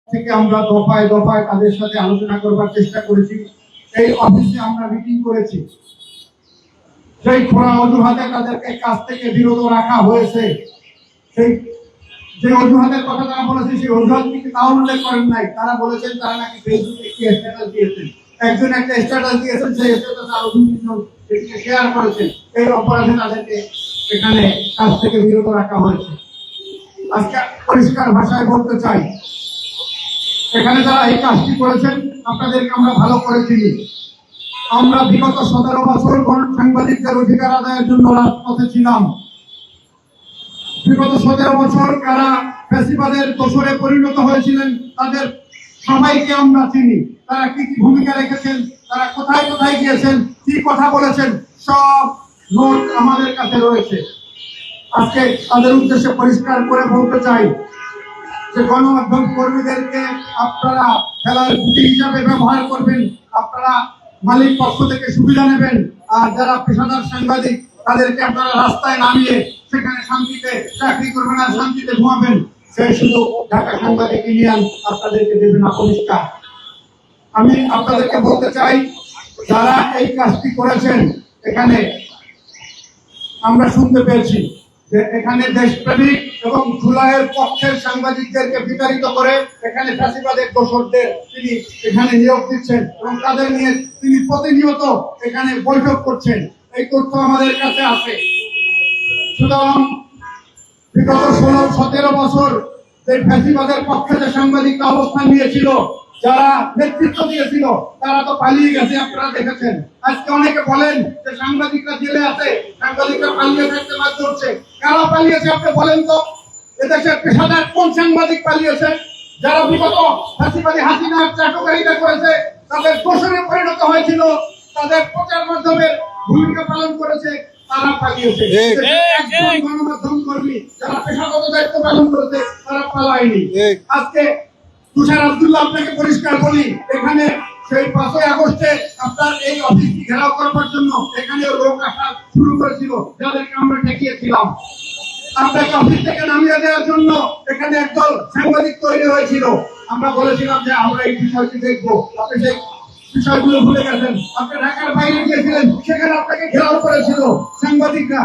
থেকে আমরা দফায় দফায় তাদের সাথে আলোচনা করবার চেষ্টা করেছি। এই অফিসে আমরা মিটিং করেছি, সেই খোলা অজুহাতে তাদেরকে কাজ থেকে বিরত রাখা হয়েছে। সেই যে অজুহাতের কথা তারা বলেছে, সেই অজুহাত থেকে তাও উল্লেখ করেন নাই। তারা বলেছেন তারা নাকি ফেসবুকে একটি স্ট্যাটাস দিয়েছেন, একজন একটা স্ট্যাটাস দিয়েছেন, সেই স্ট্যাটাস আরো দুজন সেটিকে শেয়ার করেছেন। এই অপরাধে তাদেরকে এখানে কাজ থেকে বিরত রাখা হয়েছে। আজকে পরিষ্কার ভাষায় বলতে চাই, এখানে যারা এই কাজটি করেছেন আপনাদেরকে আমরা ভালো করে চিনি। আমরা বিগত 17 বছর সাংবাদিকদের অধিকার আদায়ের জন্য রাজপথে ছিলাম। বিগত 17 বছর কারা ফ্যাসিবাদের দোসরে পরিণত হয়েছিলেন তাদের সবাইকে আমরা চিনি। তারা কি কি ভূমিকা রেখেছেন, তারা কোথায় কোথায় গিয়েছেন, কি কথা বলেছেন, সব নোট আমাদের কাছে রয়েছে। আজকে তাদের উদ্দেশ্যে পরিষ্কার করে বলতে চাই যে গণমাধ্যম কর্মীদেরকে আপনারা খেলার গুটি হিসাবে ব্যবহার করবেন, আপনারা মালিক পক্ষ থেকে সুবিধা নেবেন, আর যারা পেশাদার সাংবাদিক তাদেরকে আপনারা রাস্তায় নামিয়ে সেখানে শান্তিতে চাকরি করবেন আর শান্তিতে ঘুমাবেন। সে শুধু ঢাকা সাংবাদিক ইউনিয়ন আপনাদেরকে দেবে না পরিষ্কার। আমি আপনাদেরকে বলতে চাই, যারা এই কাজটি করেছেন, এখানে আমরা শুনতে পেয়েছি যে এখানে দেশপ্রেমিক এবং জুলাইয়ের পক্ষের সাংবাদিকদেরকে বিতাড়িত করে এখানে ফ্যাসিবাদের দোসরদের তিনি এখানে নিয়োগ দিচ্ছেন এবং তাদের নিয়ে তিনি প্রতিনিয়ত এখানে বৈঠক করছেন। এই তথ্য আমাদের কাছে আছে। সুতরাং বিগত 16-17 বছর যে ফ্যাসিবাদের পক্ষে যে সাংবাদিকরা অবস্থান নিয়েছিল, যারা নেতৃত্ব দিয়েছিল, তারা তো পালিয়ে গেছে, আপনারা দেখেছেন। আজকে অনেকে বলেন যে সাংবাদিকরা জেলে আছে, সাংবাদিকরা পালিয়ে থাকতে বাধ্য হচ্ছে। কারা পালিয়েছে আপনি বলেন তো? এদেশের পেশাদার কোন সাংবাদিক পালিয়েছে? যারা বিগত ফ্যাসিবাদী হাসিনার চাটুকারিতা করেছে, তাদের দোষরে পরিণত হয়েছিল, তাদের প্রচার মাধ্যমের ভূমিকা পালন করেছে, তারা পালিয়েছে। গণমাধ্যম কর্মী যারা পেশাগত দায়িত্ব পালন করেছে, তারা পালায়নি। আজকে তুষার আব্দুল্লাহ আপনাকে পরিষ্কার বলি, এখানে সেই 5ই আগস্টে আপনার এই অফিসটি ঘেরাও করবার জন্য এখানে লোক আসা শুরু করেছিল, যাদেরকে আমরা ঠেকিয়েছিলাম। আপনাকে অফিস থেকে নামিয়ে দেওয়ার জন্য এখানে একদল সাংবাদিক তৈরি হয়েছিল। আমরা বলেছিলাম যে আমরা এই বিষয়টি দেখবো। আপনি সেই বিষয়গুলো ভুলে গেছেন। আপনি ঢাকার বাইরে গিয়েছিলেন, সেখানে আপনাকে ঘেরাও করেছিল সাংবাদিকরা।